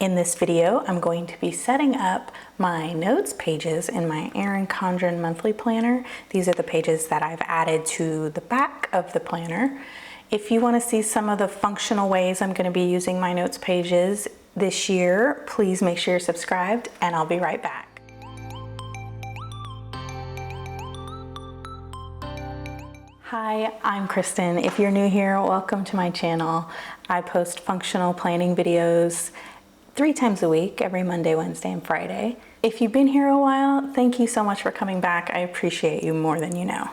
In this video, I'm going to be setting up my notes pages in my Erin Condren Monthly Planner. These are the pages that I've added to the back of the planner. If you want to see some of the functional ways I'm going to be using my notes pages this year, please make sure you're subscribed, and I'll be right back. Hi, I'm Kristen. If you're new here, welcome to my channel. I post functional planning videos 3 times a week, every Monday, Wednesday, and Friday. If you've been here a while, thank you so much for coming back. I appreciate you more than you know.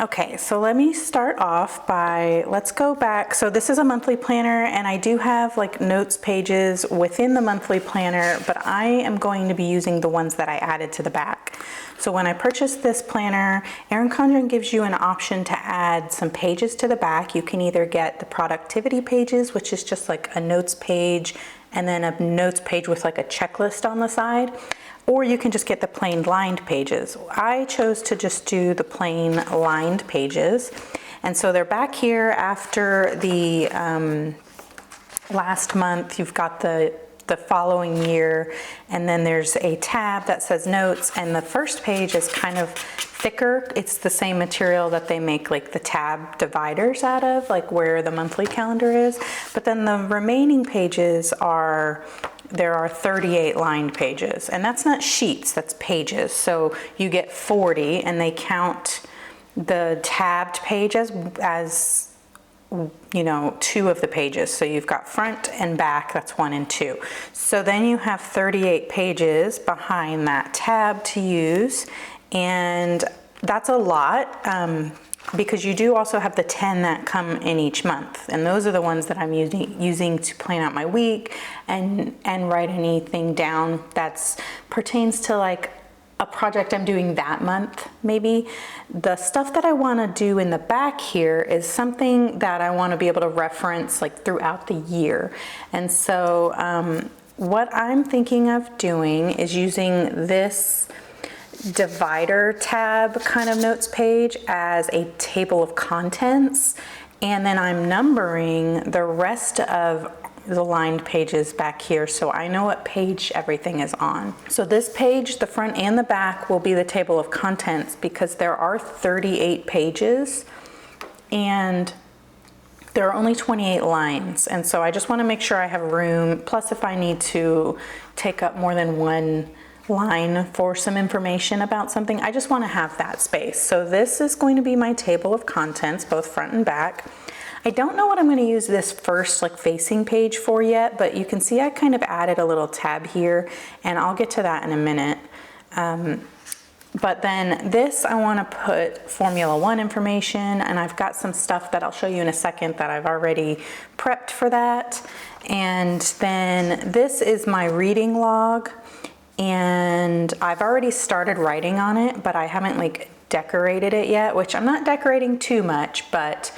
Okay, so let me start off by, let's go back. So this is a monthly planner, and I do have like notes pages within the monthly planner, but I am going to be using the ones that I added to the back. So when I purchased this planner, Erin Condren gives you an option to add some pages to the back. You can either get the productivity pages, which is just like a notes page, and then a notes page with like a checklist on the side, or you can just get the plain lined pages. I chose to just do the plain lined pages. And so they're back here after the last month. You've got the following year, and then there's a tab that says notes, and the first page is kind of thicker. It's the same material that they make like the tab dividers out of, like where the monthly calendar is. But then the remaining pages there are 38 lined pages, and that's not sheets, that's pages. So you get 40, and they count the tabbed pages as you know, 2 of the pages. So you've got front and back, that's 1 and 2. So then you have 38 pages behind that tab to use, and that's a lot because you do also have the 10 that come in each month, and those are the ones that I'm using to plan out my week and write anything down that pertains to like a project I'm doing that month, maybe. The stuff that I want to do in the back here is something that I want to be able to reference like throughout the year. And so what I'm thinking of doing is using this divider tab kind of notes page as a table of contents, and then I'm numbering the rest of the lined pages back here so I know what page everything is on. So this page, the front and the back, will be the table of contents because there are 38 pages and there are only 28 lines, and so I just want to make sure I have room. Plus, if I need to take up more than one line for some information about something, I just want to have that space. So this is going to be my table of contents, both front and back. I don't know what I'm going to use this first like facing page for yet, but you can see I kind of added a little tab here, and I'll get to that in a minute. But then this, I want to put Formula 1 information, and I've got some stuff that I'll show you in a second that I've already prepped for that. And then this is my reading log, and I've already started writing on it, but I haven't like decorated it yet, which I'm not decorating too much, but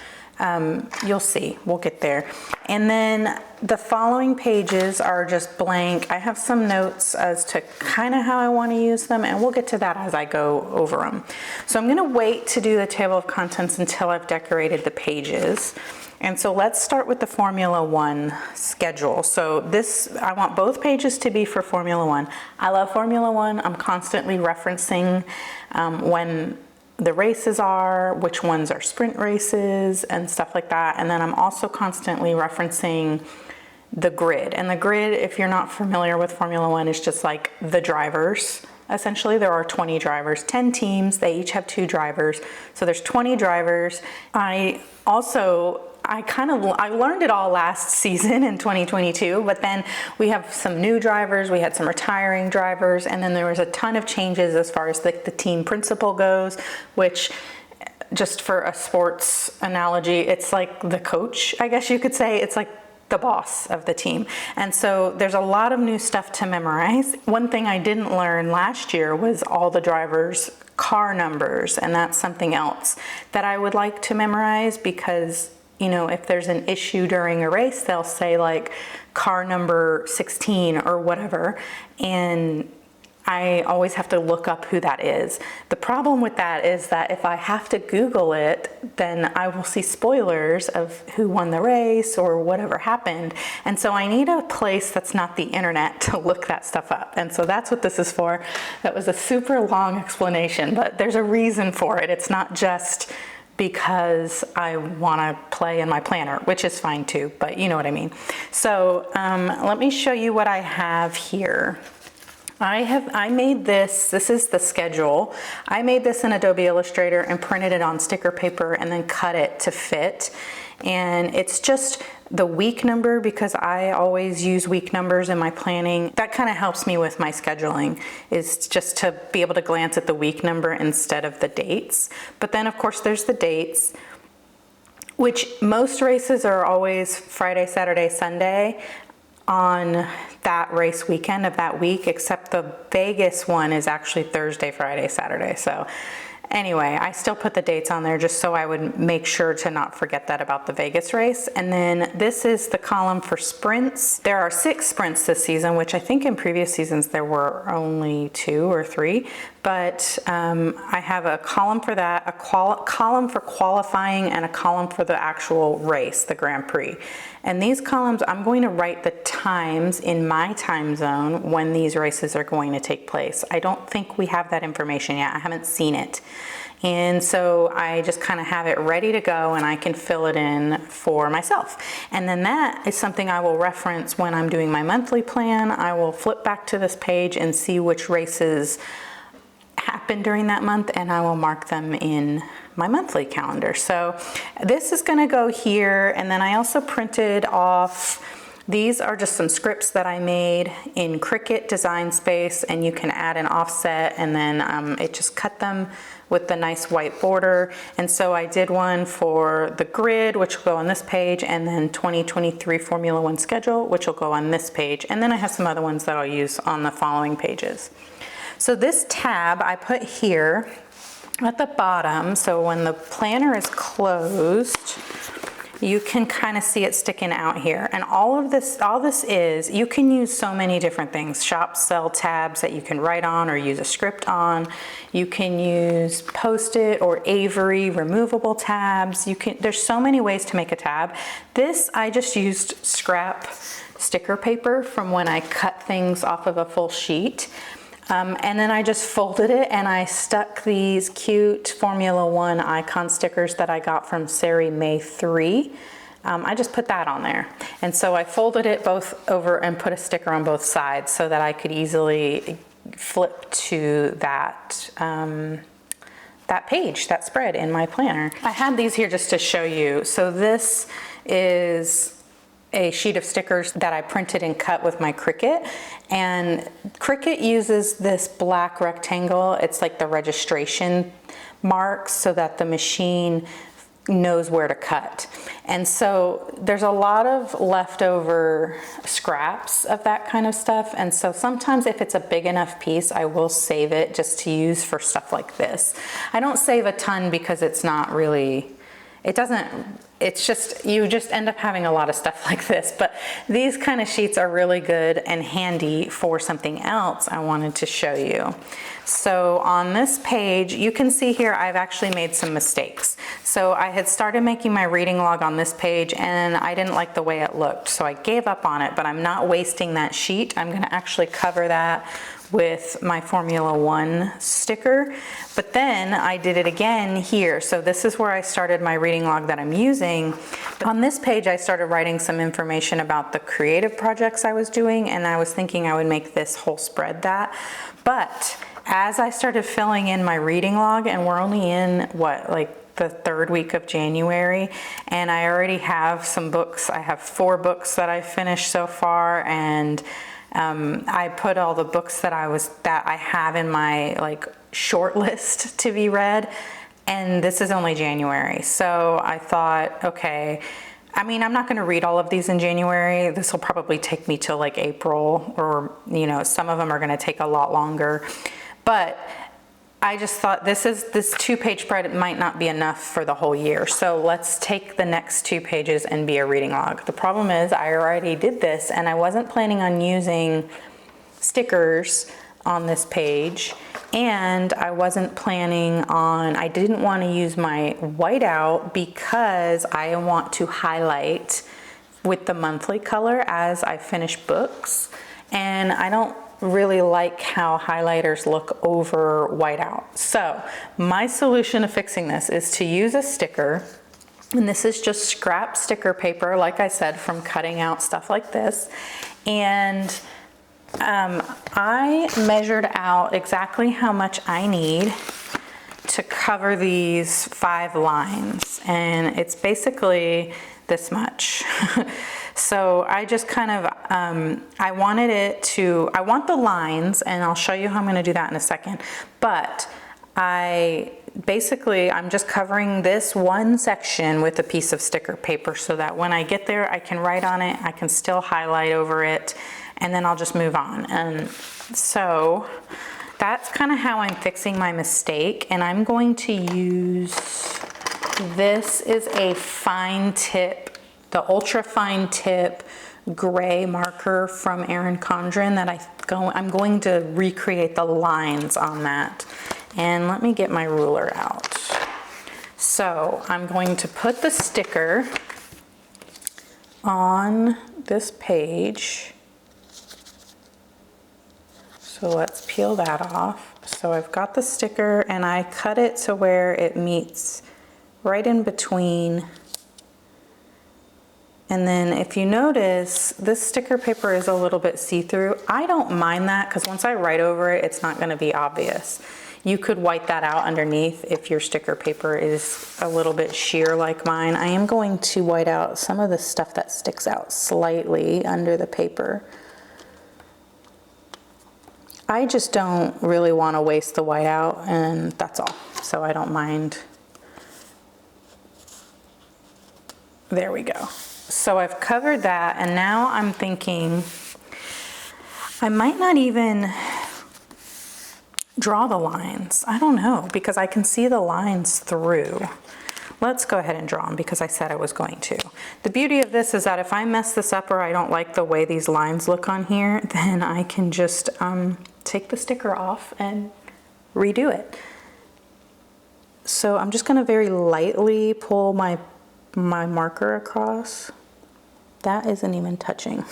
you'll see, we'll get there. And then the following pages are just blank. I have some notes as to kind of how I want to use them, and we'll get to that as I go over them. So I'm going to wait to do the table of contents until I've decorated the pages. And so let's start with the Formula 1 schedule. So this, I want both pages to be for Formula 1. I love Formula 1. I'm constantly referencing when the races are, which ones are sprint races and stuff like that. And then I'm also constantly referencing the grid. And the grid, if you're not familiar with Formula 1, is just like the drivers. Essentially, there are 20 drivers, 10 teams, they each have 2 drivers. So there's 20 drivers. I learned it all last season in 2022, but then we have some new drivers, we had some retiring drivers, and then there was a ton of changes as far as the team principal goes, which, just for a sports analogy, it's like the coach, I guess you could say. It's like the boss of the team. And so there's a lot of new stuff to memorize. One thing I didn't learn last year was all the drivers' car numbers, and that's something else that I would like to memorize because, you know, if there's an issue during a race, they'll say like car number 16 or whatever. And I always have to look up who that is. The problem with that is that if I have to Google it, then I will see spoilers of who won the race or whatever happened. And so I need a place that's not the internet to look that stuff up. And so that's what this is for. That was a super long explanation, but there's a reason for it. It's not just because I want to play in my planner, which is fine too, but you know what I mean. So let me show you what I have here. I made this is the schedule. I made this in Adobe Illustrator and printed it on sticker paper and then cut it to fit. And it's just the week number because I always use week numbers in my planning. That kind of helps me with my scheduling, is just to be able to glance at the week number instead of the dates. But then of course there's the dates, which most races are always Friday, Saturday, Sunday on that race weekend of that week, except the Vegas one is actually Thursday, Friday, Saturday. So anyway, I still put the dates on there just so I would make sure to not forget that about the Vegas race. And then this is the column for sprints. There are 6 sprints this season, which I think in previous seasons there were only 2 or 3. But I have a column for that, a column for qualifying, and a column for the actual race, the Grand Prix. And these columns, I'm going to write the times in my time zone when these races are going to take place. I don't think we have that information yet. I haven't seen it. And so I just kind of have it ready to go and I can fill it in for myself. And then that is something I will reference when I'm doing my monthly plan. I will flip back to this page and see which races happen during that month, and I will mark them in my monthly calendar. So this is going to go here, and then I also printed off, these are just some scripts that I made in Cricut Design Space, and you can add an offset, and then it just cut them with the nice white border. And so I did one for the grid, which will go on this page, and then 2023 Formula One schedule, which will go on this page, and then I have some other ones that I'll use on the following pages. So this tab I put here at the bottom, so when the planner is closed, you can kind of see it sticking out here. And all this is, you can use so many different things. Shop sell tabs that you can write on or use a script on. You can use Post-it or Avery removable tabs. There's so many ways to make a tab. This, I just used scrap sticker paper from when I cut things off of a full sheet. And then I just folded it and I stuck these cute Formula One icon stickers that I got from Sari May 3. I just put that on there. And so I folded it both over and put a sticker on both sides so that I could easily flip to that, that page, that spread in my planner. I had these here just to show you. So this is a sheet of stickers that I printed and cut with my Cricut, and Cricut uses this black rectangle. It's like the registration marks so that the machine knows where to cut. And so there's a lot of leftover scraps of that kind of stuff, and so sometimes if it's a big enough piece I will save it just to use for stuff like this. I don't save a ton because it's not really, it's just, you just end up having a lot of stuff like this, but these kind of sheets are really good and handy for something else I wanted to show you. So on this page, you can see here I've actually made some mistakes. So I had started making my reading log on this page and I didn't like the way it looked, so I gave up on it, but I'm not wasting that sheet. I'm gonna actually cover that with my Formula One sticker, but then I did it again here. So this is where I started my reading log that I'm using. On this page, I started writing some information about the creative projects I was doing, and I was thinking I would make this whole spread that. But as I started filling in my reading log, and we're only in what, like the 3rd week of January, and I already have some books. I have 4 books that I've finished so far, and I put all the books that I have in my like short list to be read, and this is only January. So I thought, okay, I mean, I'm not going to read all of these in January. This will probably take me till like April, or you know, some of them are going to take a lot longer. But I just thought this 2-page spread, it might not be enough for the whole year. So let's take the next 2 pages and be a reading log. The problem is I already did this and I wasn't planning on using stickers on this page, and I wasn't planning on, I didn't want to use my whiteout because I want to highlight with the monthly color as I finish books, and I don't really like how highlighters look over whiteout. So my solution to fixing this is to use a sticker, and this is just scrap sticker paper, like I said, from cutting out stuff like this. And I measured out exactly how much I need to cover these 5 lines, and it's basically this much. So I just kind of, I want the lines, and I'll show you how I'm gonna do that in a second, but I'm just covering this one section with a piece of sticker paper so that when I get there, I can write on it, I can still highlight over it, and then I'll just move on. And so that's kind of how I'm fixing my mistake. And I'm going to use, this is a fine tip, the ultra fine tip gray marker from Erin Condren that I'm going to recreate the lines on that. And let me get my ruler out. So I'm going to put the sticker on this page. So let's peel that off. So I've got the sticker, and I cut it to where it meets right in between. And then if you notice, this sticker paper is a little bit see-through. I don't mind that because once I write over it, it's not going to be obvious. You could white that out underneath if your sticker paper is a little bit sheer like mine. I am going to white out some of the stuff that sticks out slightly under the paper. I just don't really want to waste the whiteout, and that's all. So I don't mind. There we go. So I've covered that, and now I'm thinking I might not even draw the lines. I don't know, because I can see the lines through. Let's go ahead and draw them because I said I was going to. The beauty of this is that if I mess this up or I don't like the way these lines look on here, then I can just take the sticker off and redo it. So I'm just going to very lightly pull my marker across. That isn't even touching.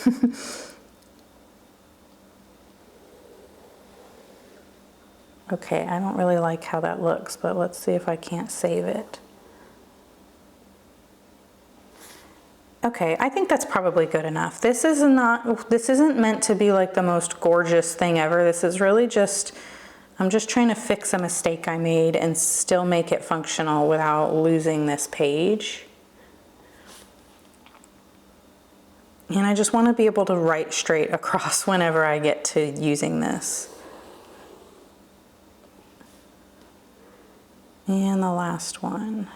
Okay, I don't really like how that looks, but let's see if I can't save it. Okay, I think that's probably good enough. This isn't meant to be like the most gorgeous thing ever. This is really just, I'm just trying to fix a mistake I made and still make it functional without losing this page. And I just want to be able to write straight across whenever I get to using this. And the last one.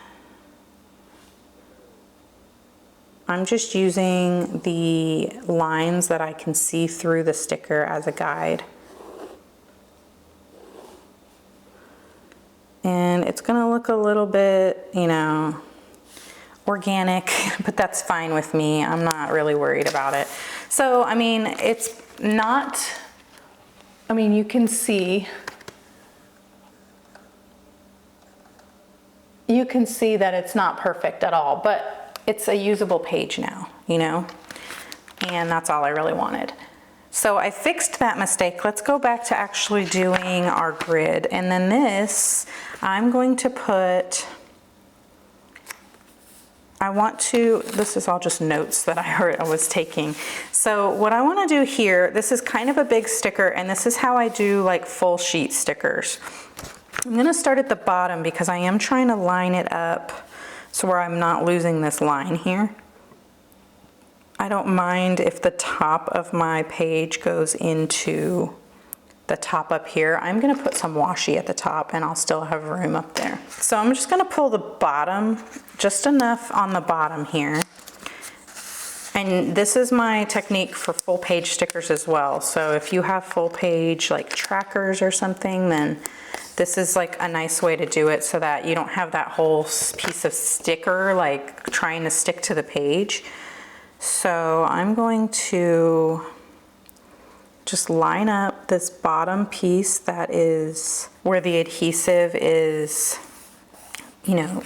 I'm just using the lines that I can see through the sticker as a guide. And it's gonna look a little bit, you know, organic, but that's fine with me. I'm not really worried about it. So, I mean, it's not, I mean, you can see that it's not perfect at all, but it's a usable page now, you know, and that's all I really wanted. So I fixed that mistake. Let's go back to actually doing our grid. And then this, I'm going to put, this is all just notes that I was taking. So what I want to do here, this is kind of a big sticker, and this is how I do like full sheet stickers. I'm going to start at the bottom because I am trying to line it up so where I'm not losing this line here. I don't mind if the top of my page goes into the top up here. I'm going to put some washi at the top and I'll still have room up there. So I'm just going to pull the bottom, just enough on the bottom here. And this is my technique for full page stickers as well. So if you have full page like trackers or something, then this is like a nice way to do it so that you don't have that whole piece of sticker like trying to stick to the page. So I'm going to just line up this bottom piece that is where the adhesive is, you know,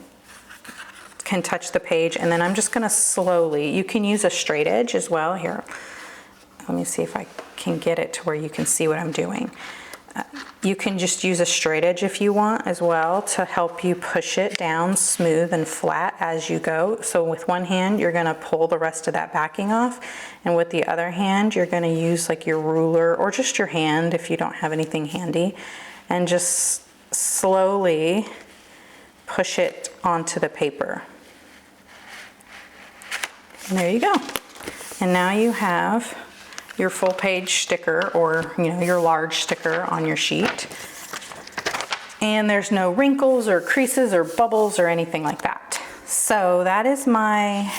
can touch the page, and then I'm just gonna slowly, you can use a straight edge as well. Here, let me see if I can get it to where you can see what I'm doing. You can just use a straight edge if you want as well to help you push it down smooth and flat as you go. So with one hand, you're gonna pull the rest of that backing off, and with the other hand, you're gonna use like your ruler or just your hand if you don't have anything handy, and just slowly push it onto the paper. And there you go. And now you have your full page sticker, or you know, your large sticker on your sheet. And there's no wrinkles or creases or bubbles or anything like that. So that is my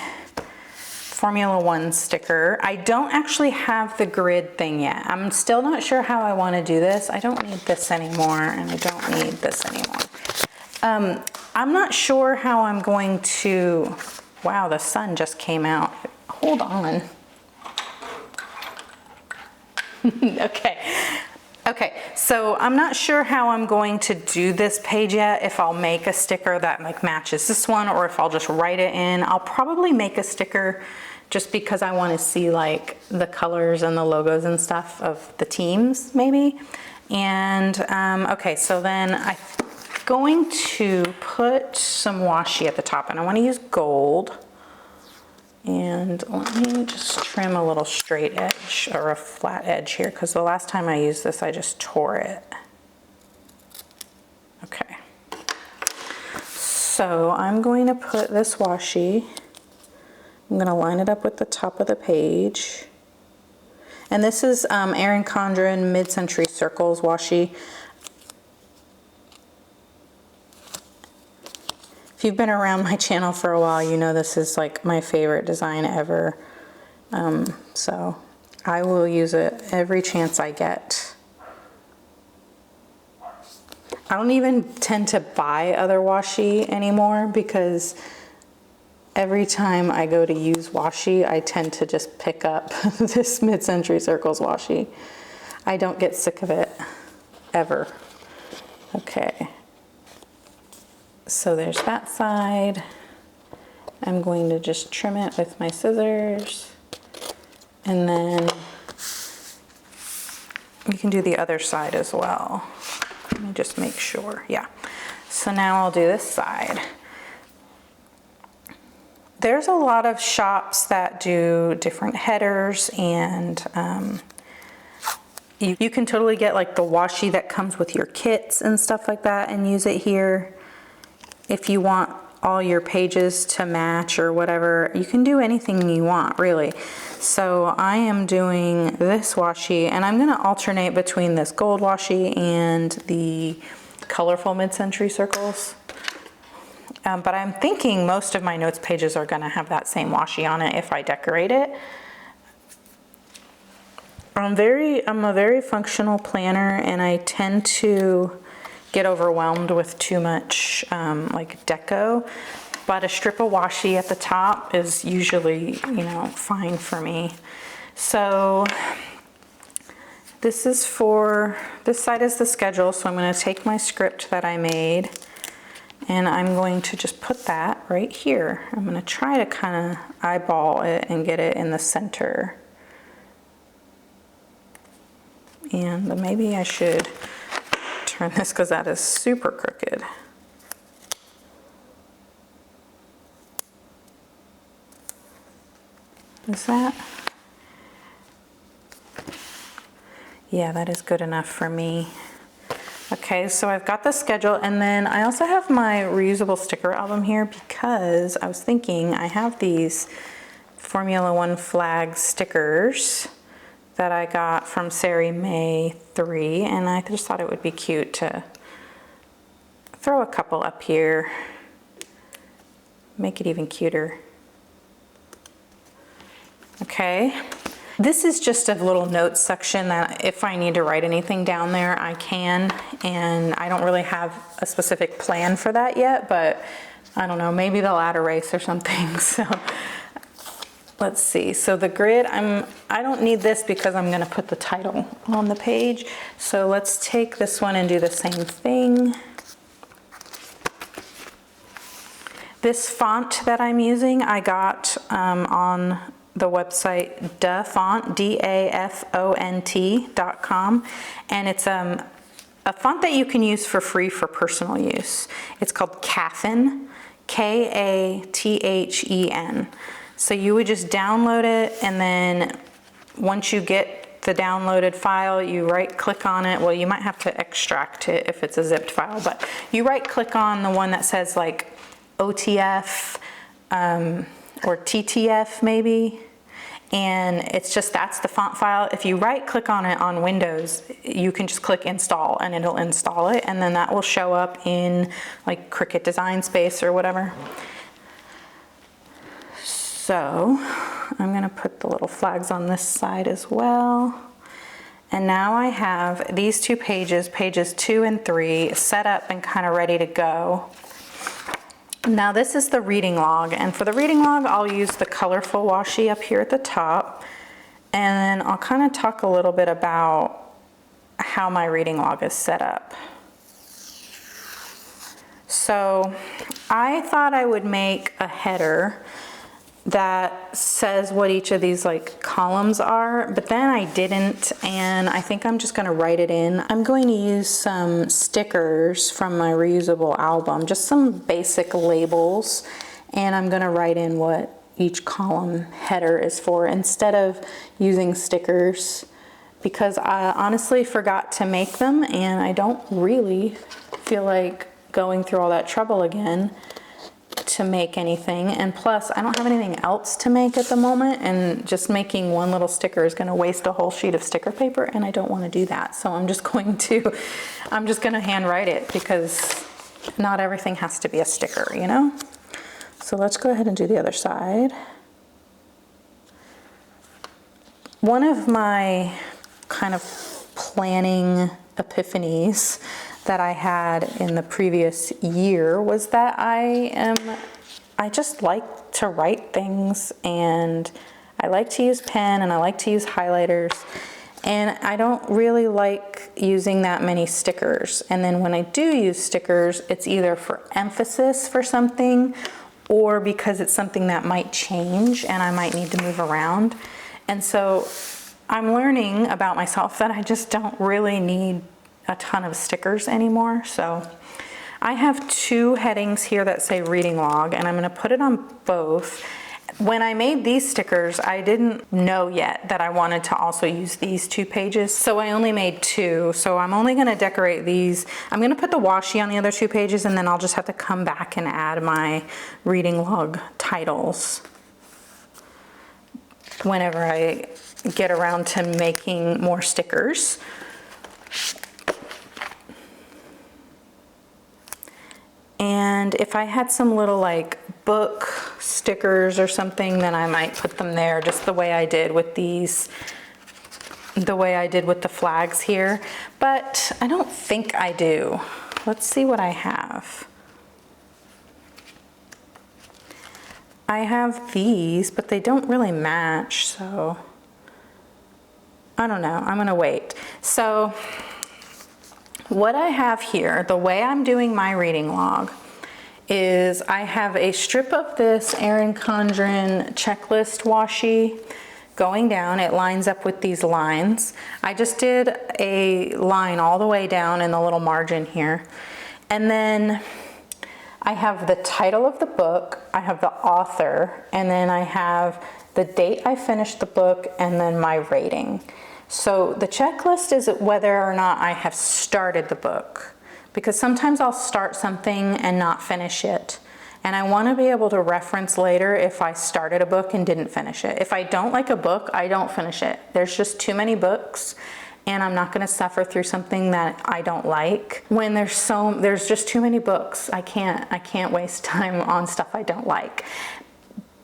Formula One sticker. I don't actually have the grid thing yet. I'm still not sure how I want to do this. I don't need this anymore, and I don't need this anymore. I'm not sure how I'm going to, wow, the sun just came out. Hold on. Okay, so I'm not sure how I'm going to do this page yet, if I'll make a sticker that like matches this one, or if I'll just write it in. I'll probably make a sticker just because I want to see like the colors and the logos and stuff of the teams maybe. And okay, so then I'm going to put some washi at the top, and I want to use gold. And let me just trim a little straight edge or a flat edge here, because the last time I used this, I just tore it. Okay. So I'm going to put this washi, I'm going to line it up with the top of the page. And this is Erin Condren Mid-Century Circles washi. If you've been around my channel for a while, you know this is like my favorite design ever. So I will use it every chance I get. I don't even tend to buy other washi anymore, because every time I go to use washi, I tend to just pick up this Mid-Century Circles washi. I don't get sick of it, ever. Okay. So there's that side. I'm going to just trim it with my scissors. And then you can do the other side as well. Let me just make sure, yeah. So now I'll do this side. There's a lot of shops that do different headers, and you can totally get like the washi that comes with your kits and stuff like that and use it here. If you want all your pages to match or whatever, you can do anything you want, really. So I am doing this washi, and I'm gonna alternate between this gold washi and the colorful Mid-Century Circles. But I'm thinking most of my notes pages are gonna have that same washi on it if I decorate it. I'm a very functional planner, and I tend to get overwhelmed with too much like deco, but a strip of washi at the top is usually, you know, fine for me. So this side is the schedule, so I'm going to take my script that I made, and I'm going to just put that right here. I'm going to try to kind of eyeball it and get it in the center. And maybe I should turn this, because that is super crooked. Is that? Yeah, that is good enough for me. Okay, so I've got the schedule, and then I also have my reusable sticker album here, because I was thinking I have these Formula One flag stickers that I got from Sari May 3, and I just thought it would be cute to throw a couple up here, make it even cuter. Okay, this is just a little notes section that if I need to write anything down there, I can, and I don't really have a specific plan for that yet, but I don't know, maybe they'll add a race or something. So let's see, so the grid, I don't need this because I'm gonna put the title on the page. So let's take this one and do the same thing. This font that I'm using, I got on the website Dafont, DAFONT.com, and it's a font that you can use for free for personal use. It's called Kathen, Kathen. So you would just download it, and then once you get the downloaded file, you right click on it. Well, you might have to extract it if it's a zipped file, but you right click on the one that says like OTF or TTF maybe, and it's just, that's the font file. If you right click on it on Windows, you can just click install and it'll install it, and then that will show up in like Cricut Design Space or whatever. So I'm gonna put the little flags on this side as well. And now I have these two pages, pages 2 and 3, set up and kind of ready to go. Now this is the reading log, and for the reading log, I'll use the colorful washi up here at the top, and then I'll kind of talk a little bit about how my reading log is set up. So I thought I would make a header that says what each of these like columns are, but then I didn't, and I think I'm just gonna write it in. I'm going to use some stickers from my reusable album, just some basic labels, and I'm gonna write in what each column header is for instead of using stickers, because I honestly forgot to make them, and I don't really feel like going through all that trouble again to make anything. And plus I don't have anything else to make at the moment, and just making one little sticker is going to waste a whole sheet of sticker paper, and I don't want to do that. So I'm just going to handwrite it, because not everything has to be a sticker, you know? So let's go ahead and do the other side. One of my kind of planning epiphanies that I had in the previous year was that I just like to write things, and I like to use pen, and I like to use highlighters, and I don't really like using that many stickers. And then when I do use stickers, it's either for emphasis for something, or because it's something that might change and I might need to move around. And so I'm learning about myself that I just don't really need a ton of stickers anymore. So I have 2 headings here that say reading log, and I'm going to put it on both. When I made these stickers, I didn't know yet that I wanted to also use these 2 pages, so I only made 2. So I'm only going to decorate these. I'm going to put the washi on the other 2 pages, and then I'll just have to come back and add my reading log titles whenever I get around to making more stickers. And if I had some little like book stickers or something, then I might put them there, just the way I did with these, the way I did with the flags here. But I don't think I do. Let's see what I have. I have these, but they don't really match, so I don't know. I'm gonna wait. So what I have here, the way I'm doing my reading log, is I have a strip of this Erin Condren checklist washi going down. It lines up with these lines. I just did a line all the way down in the little margin here. And then I have the title of the book, I have the author, and then I have the date I finished the book, and then my rating. So the checklist is whether or not I have started the book, because sometimes I'll start something and not finish it. And I want to be able to reference later if I started a book and didn't finish it. If I don't like a book, I don't finish it. There's just too many books, and I'm not going to suffer through something that I don't like. When there's just too many books, I can't waste time on stuff I don't like.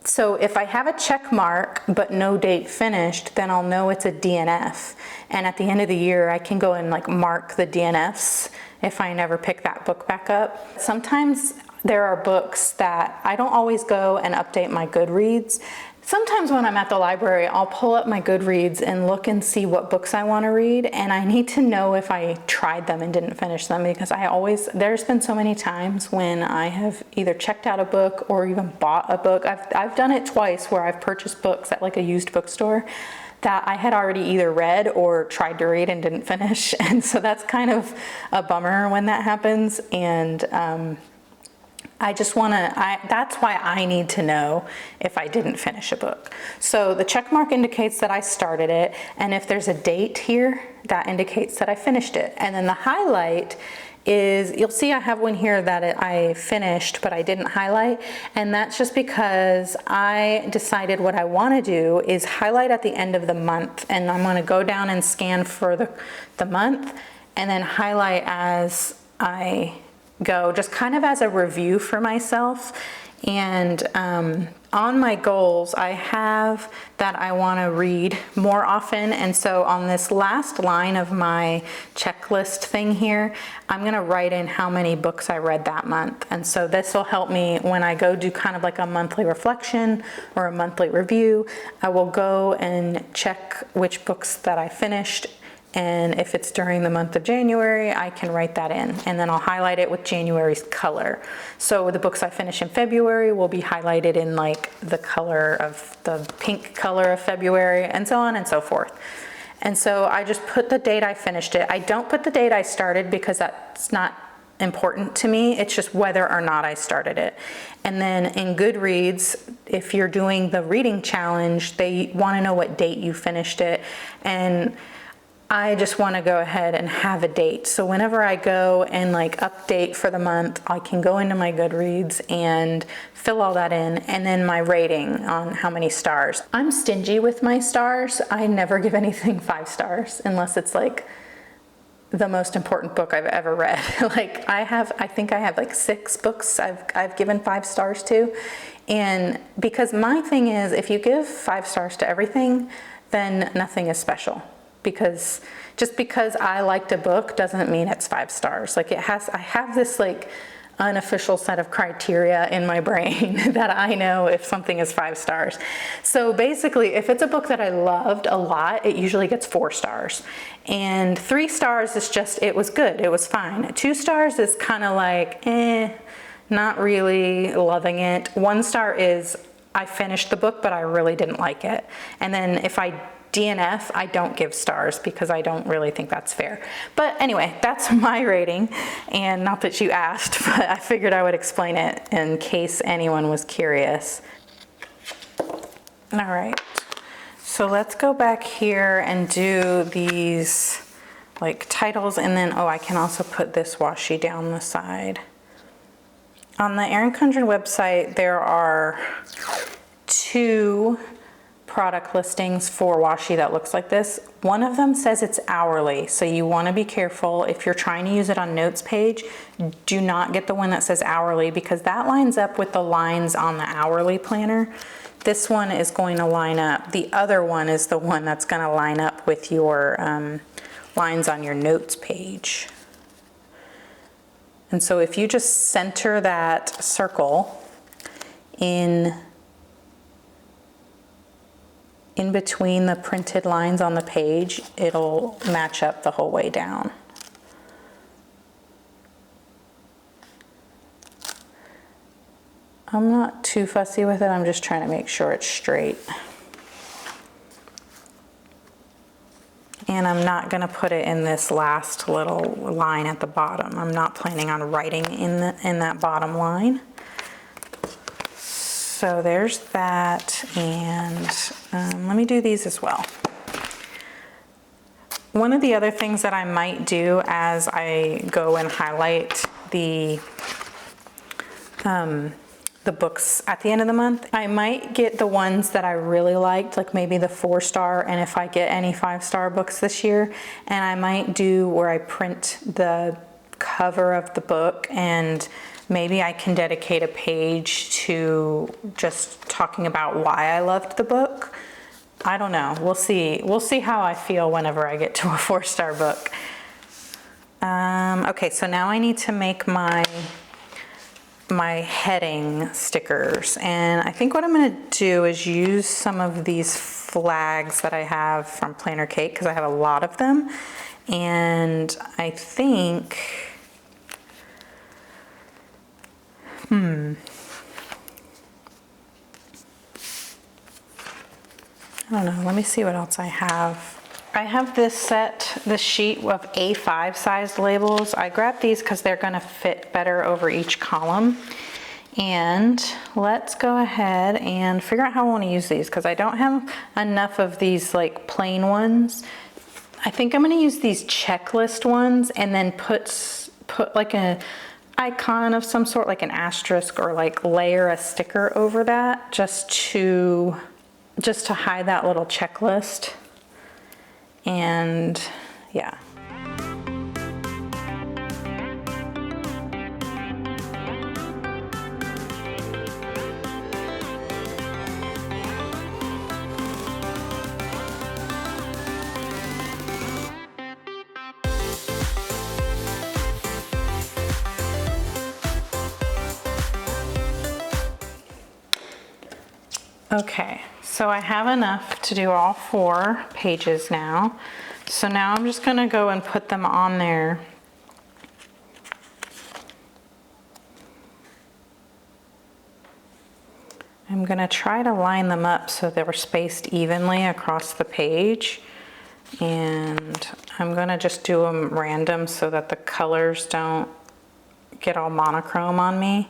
So if I have a check mark but no date finished, then I'll know it's a DNF. And at the end of the year, I can go and like mark the DNFs if I never pick that book back up. Sometimes there are books that I don't always go and update my Goodreads, Sometimes when I'm at the library, I'll pull up my Goodreads and look and see what books I want to read, and I need to know if I tried them and didn't finish them, because there's been so many times when I have either checked out a book or even bought a book. I've done it twice where I've purchased books at like a used bookstore that I had already either read or tried to read and didn't finish, and so that's kind of a bummer when that happens. And that's why I need to know if I didn't finish a book. So the check mark indicates that I started it, and if there's a date here, that indicates that I finished it. And then the highlight is, you'll see I have one here that I finished, but I didn't highlight, and that's just because I decided what I want to do is highlight at the end of the month, and I'm going to go down and scan for the month, and then highlight as I go, just kind of as a review for myself. And on my goals, I have that I want to read more often, and so on this last line of my checklist thing here, I'm going to write in how many books I read that month. And so this will help me when I go do kind of like a monthly reflection or a monthly review. I will go and check which books that I finished, and if it's during the month of January, I can write that in, and then I'll highlight it with January's color. So the books I finish in February will be highlighted in like the color of the pink color of February, and so on and so forth. And so I just put the date I finished it. I don't put the date I started because that's not important to me. It's just whether or not I started it. And then in Goodreads, if you're doing the reading challenge, they want to know what date you finished it. And I just want to go ahead and have a date. So whenever I go and like update for the month, I can go into my Goodreads and fill all that in, and then my rating on how many stars. I'm stingy with my stars. I never give anything 5 stars unless it's like the most important book I've ever read. Like I think I have like 6 books I've given 5 stars to. And because my thing is, if you give 5 stars to everything, then nothing is special. Because just because I liked a book doesn't mean it's 5 stars. Like I have this like unofficial set of criteria in my brain that I know if something is 5 stars. So basically, if it's a book that I loved a lot, it usually gets 4 stars. And 3 stars is just, it was good, it was fine. 2 stars is kind of like, not really loving it. 1 star is, I finished the book, but I really didn't like it. And then if I DNF, I don't give stars because I don't really think that's fair. But anyway, that's my rating, and not that you asked, but I figured I would explain it in case anyone was curious. All right, so let's go back here and do these like titles, and then, I can also put this washi down the side. On the Erin Condren website, there are 2 product listings for washi that looks like this. One of them says it's hourly, so you want to be careful. If you're trying to use it on notes page, do not get the one that says hourly, because that lines up with the lines on the hourly planner. This one is going to line up. The other one is the one that's going to line up with your lines on your notes page. And so if you just center that circle in between the printed lines on the page, it'll match up the whole way down. I'm not too fussy with it, I'm just trying to make sure it's straight. And I'm not going to put it in this last little line at the bottom. I'm not planning on writing in that bottom line. So there's that, and let me do these as well. One of the other things that I might do as I go and highlight the books at the end of the month, I might get the ones that I really liked, like maybe the 4-star, and if I get any 5-star books this year, and I might do where I print the cover of the book, and maybe I can dedicate a page to just talking about why I loved the book. I don't know. We'll see. We'll see how I feel whenever I get to a 4-star book. Okay, so now I need to make my my heading stickers. And I think what I'm gonna do is use some of these flags that I have from Planner Cake, because I have a lot of them. And I think, I don't know, let me see what else I have. I have this sheet of A5 sized labels. I grabbed these because they're gonna fit better over each column. And let's go ahead and figure out how I want to use these, because I don't have enough of these like plain ones. I think I'm going to use these checklist ones and then put like an icon of some sort, like an asterisk, or like layer a sticker over that just to hide that little checklist. And yeah. Okay, so I have enough to do all 4 pages now. So now I'm just gonna go and put them on there. I'm gonna try to line them up so they were spaced evenly across the page. And I'm gonna just do them random so that the colors don't get all monochrome on me.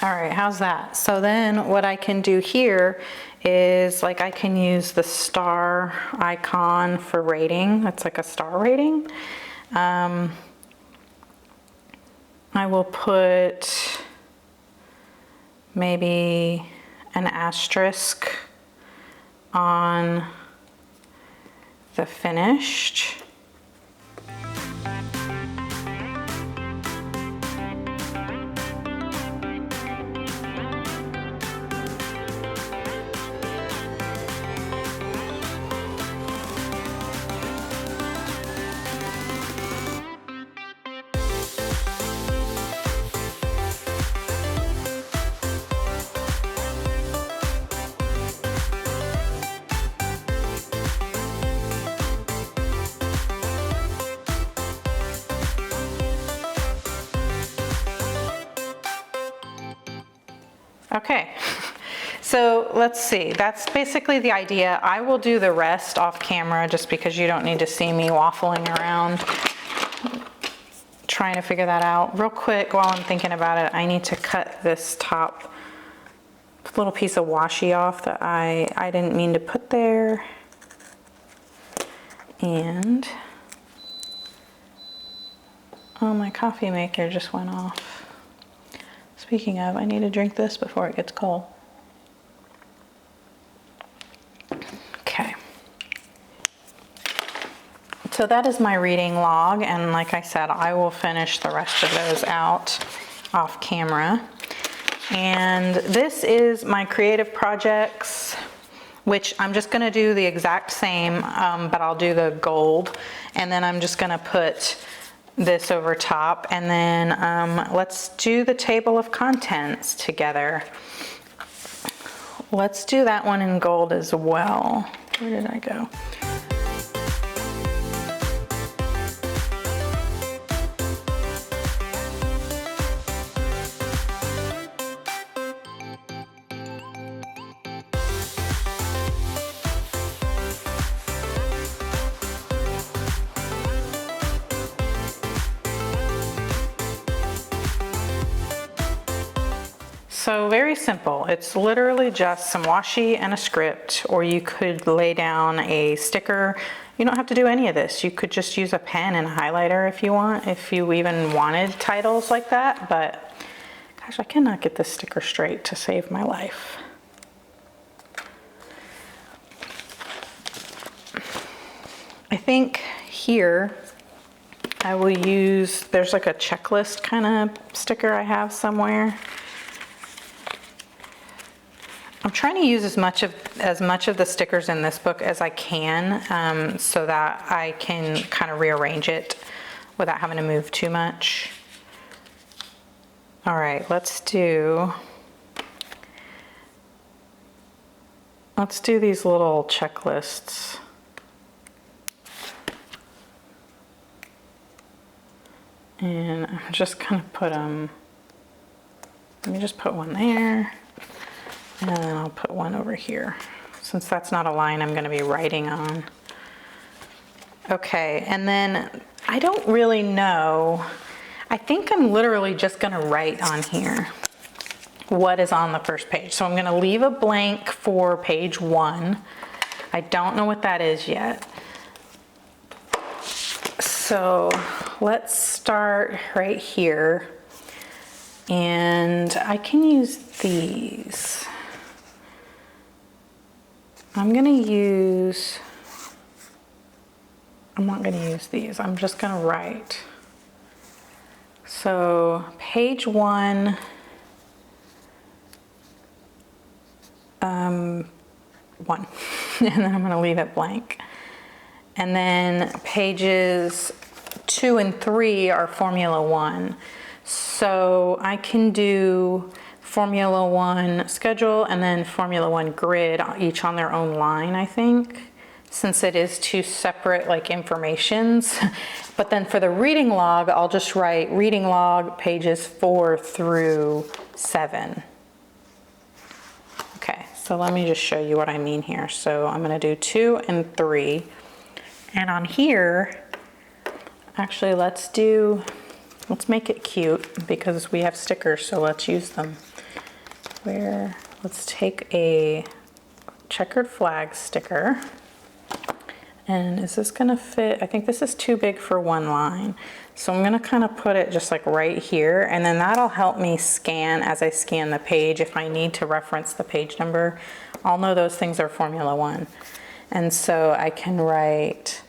All right, how's that? So then what I can do here is, like, I can use the star icon for rating. That's like a star rating. I will put maybe an asterisk on the finished. Okay, so let's see, that's basically the idea. I will do the rest off camera just because you don't need to see me waffling around trying to figure that out. Real quick, while I'm thinking about it, I need to cut this top little piece of washi off that I didn't mean to put there. And, oh, my coffee maker just went off. Speaking of, I need to drink this before it gets cold. Okay. So that is my reading log, and like I said, I will finish the rest of those out off camera. And this is my creative projects, which I'm just gonna do the exact same, but I'll do the gold, and then I'm just gonna put this over top, and then let's do the table of contents together. Let's do that one in gold as well. Where did I go? So very simple. It's literally just some washi and a script, or you could lay down a sticker. You don't have to do any of this. You could just use a pen and a highlighter if you want, if you even wanted titles like that. But gosh, I cannot get this sticker straight to save my life. I think here I will use, there's like a checklist kind of sticker I have somewhere. I'm trying to use as much of the stickers in this book as I can, so that I can kind of rearrange it without having to move too much. All right, let's do these little checklists. And I'm just gonna put them, let me just put one there, and then I'll put one over here. Since that's not a line I'm gonna be writing on. Okay, and then I don't really know, I think I'm literally just gonna write on here what is on the first page. So I'm gonna leave a blank for page 1. I don't know what that is yet. So let's start right here, and I can use these. I'm not gonna use these, I'm just gonna write. So page 1, 1, and then I'm gonna leave it blank. And then pages 2 and 3 are Formula 1. So I can do Formula 1 schedule and then Formula 1 grid, each on their own line, I think, since it is 2 separate like informations. But then for the reading log, I'll just write reading log pages 4 through 7. Okay, so let me just show you what I mean here. So I'm gonna do 2 and 3. And on here, actually let's make it cute because we have stickers, so let's use them. Let's take a checkered flag sticker. And is this gonna fit? I think this is too big for one line. So I'm gonna kind of put it just like right here, and then that'll help me scan as I scan the page. If I need to reference the page number, I'll know those things are Formula 1. And so I can write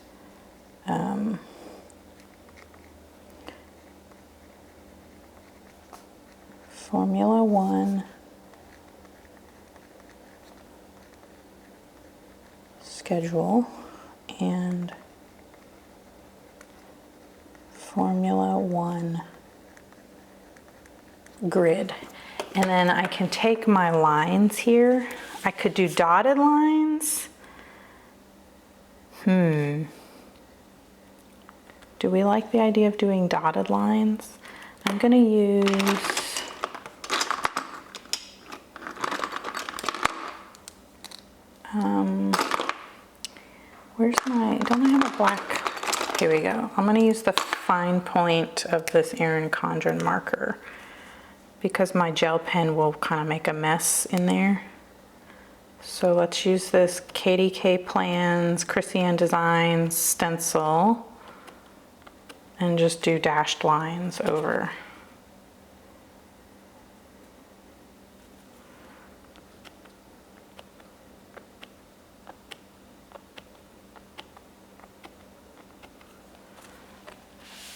Formula 1 schedule and Formula 1 grid. And then I can take my lines here. I could do dotted lines. Do we like the idea of doing dotted lines? I'm gonna use, don't I have a black? Here we go. I'm gonna use the fine point of this Erin Condren marker because my gel pen will kind of make a mess in there. So let's use this KDK Plans, Chrissy Ann Designs stencil and just do dashed lines over.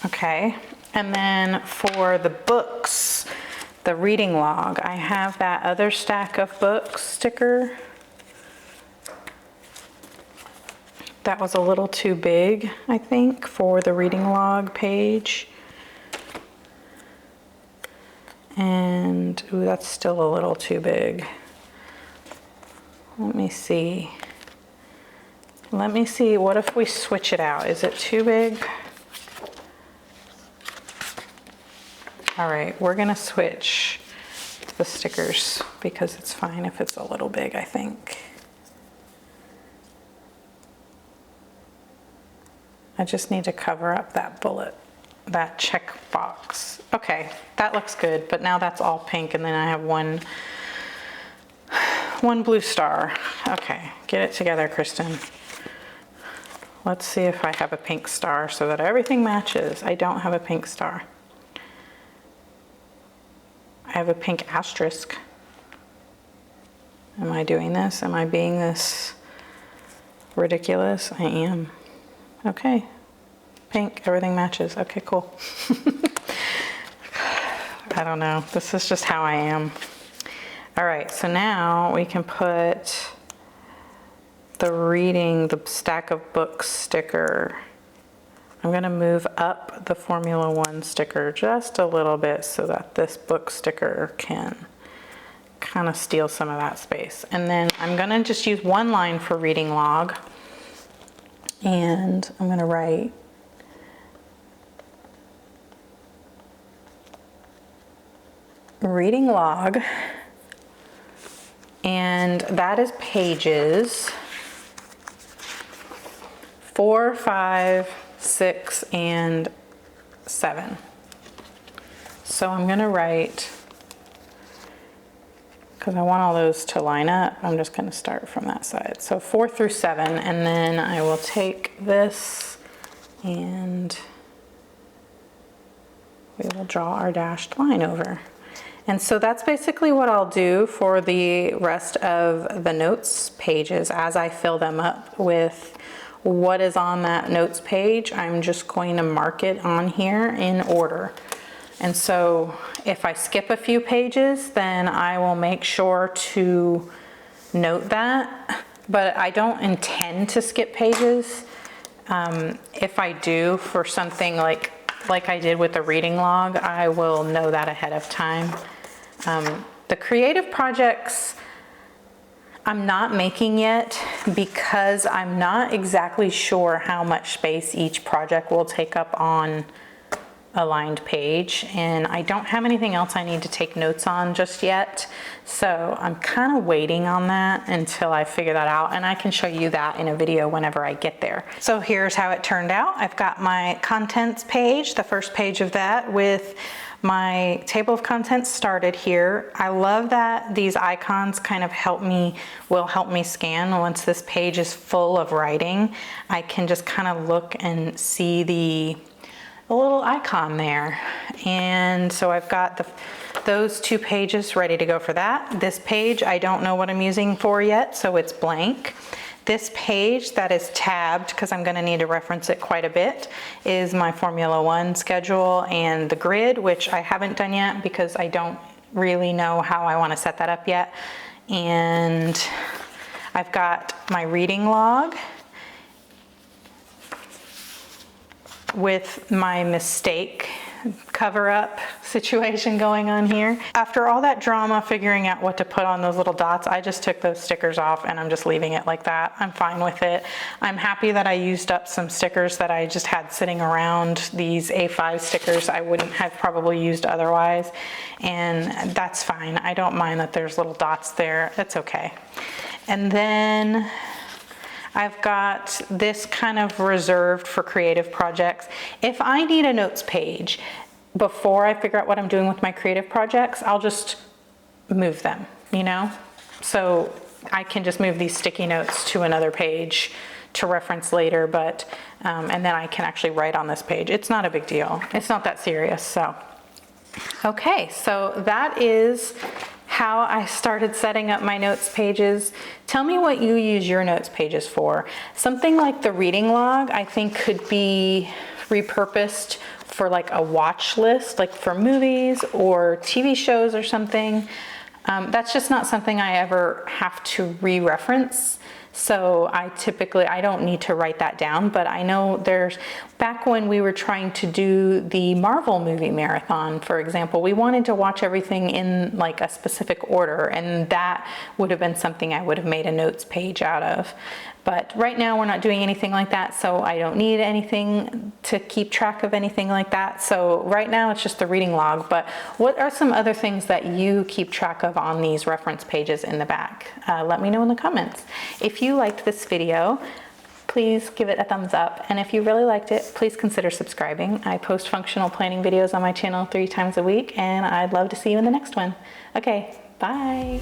Okay, and then for the books, the reading log, I have that other stack of books sticker. That was a little too big, I think, for the reading log page. And, ooh, that's still a little too big. Let me see. What if we switch it out? Is it too big? All right, we're gonna switch the stickers because it's fine if it's a little big, I think. I just need to cover up that bullet, that check box. Okay, that looks good, but now that's all pink and then I have one blue star. Okay, get it together, Kristen. Let's see if I have a pink star so that everything matches. I don't have a pink star. I have a pink asterisk. Am I doing this? Am I being this ridiculous? I am. Okay, pink, everything matches. Okay, cool. I don't know, this is just how I am. All right, so now we can put the stack of books sticker. I'm gonna move up the Formula One sticker just a little bit so that this book sticker can kind of steal some of that space. And then I'm gonna just use one line for reading log. And I'm gonna write reading log. And that is pages 4, 5, 6, and 7. So I'm gonna write, because I want all those to line up, I'm just gonna start from that side. So 4 through 7, and then I will take this and we will draw our dashed line over. And so that's basically what I'll do for the rest of the notes pages. As I fill them up with what is on that notes page, I'm just going to mark it on here in order. And so if I skip a few pages, then I will make sure to note that, but I don't intend to skip pages. If I do for something like I did with the reading log, I will know that ahead of time. The creative projects I'm not making yet because I'm not exactly sure how much space each project will take up on a lined page, and I don't have anything else I need to take notes on just yet. So I'm kind of waiting on that until I figure that out, and I can show you that in a video whenever I get there. So here's how it turned out. I've got my contents page, the first page of that, with my table of contents started here. I love that these icons kind of will help me scan. Once this page is full of writing, I can just kind of look and see the little icon there. And so I've got those 2 pages ready to go for that. This page, I don't know what I'm using for yet, so it's blank. This page that is tabbed, because I'm going to need to reference it quite a bit, is my Formula One schedule and the grid, which I haven't done yet because I don't really know how I want to set that up yet. And I've got my reading log with my mistake cover-up situation going on here. After all that drama figuring out what to put on those little dots, I just took those stickers off and I'm just leaving it like that. I'm fine with it. I'm happy that I used up some stickers that I just had sitting around, these A5 stickers I wouldn't have probably used otherwise, and that's fine. I don't mind that there's little dots there. That's okay. And then I've got this kind of reserved for creative projects. If I need a notes page before I figure out what I'm doing with my creative projects, I'll just move them, you know? So I can just move these sticky notes to another page to reference later, but, and then I can actually write on this page. It's not a big deal. It's not that serious, so. Okay, so that is how I started setting up my notes pages. Tell me what you use your notes pages for. Something like the reading log, I think, could be repurposed for like a watch list, like for movies or TV shows or something. That's just not something I ever have to re-reference. So I don't need to write that down, but I know back when we were trying to do the Marvel movie marathon, for example, we wanted to watch everything in like a specific order, and that would have been something I would have made a notes page out of. But right now we're not doing anything like that, so I don't need anything to keep track of anything like that. So right now it's just the reading log, but what are some other things that you keep track of on these reference pages in the back? Let me know in the comments. If you liked this video, please give it a thumbs up. And if you really liked it, please consider subscribing. I post functional planning videos on my channel 3 times a week, and I'd love to see you in the next one. Okay, bye.